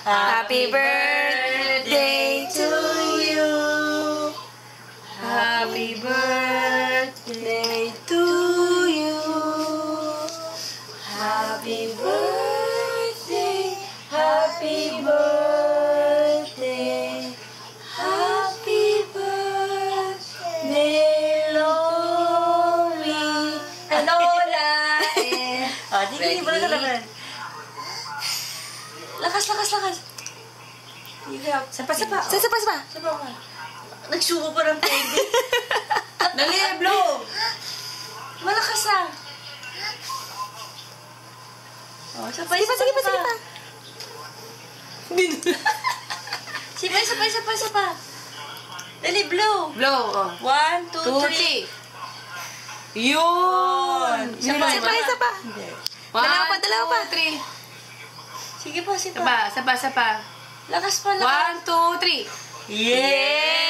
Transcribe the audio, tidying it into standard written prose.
Happy birthday to you. Happy birthday to you. Happy birthday. Happy birthday. Happy birthday, Lori. Lola. Di ba naman? Lakas. Sapa. Nagsubo pa ng pwede. Dali, blow. Malakas ah. Oh, sabay pa. Sapa. Dali, blow. Blow. 1, 2, 3. Yun. Sapa. Dalawa pa. 3. Sige pa. Sapa. Lakas pa. 1, 2, 3. Yeah!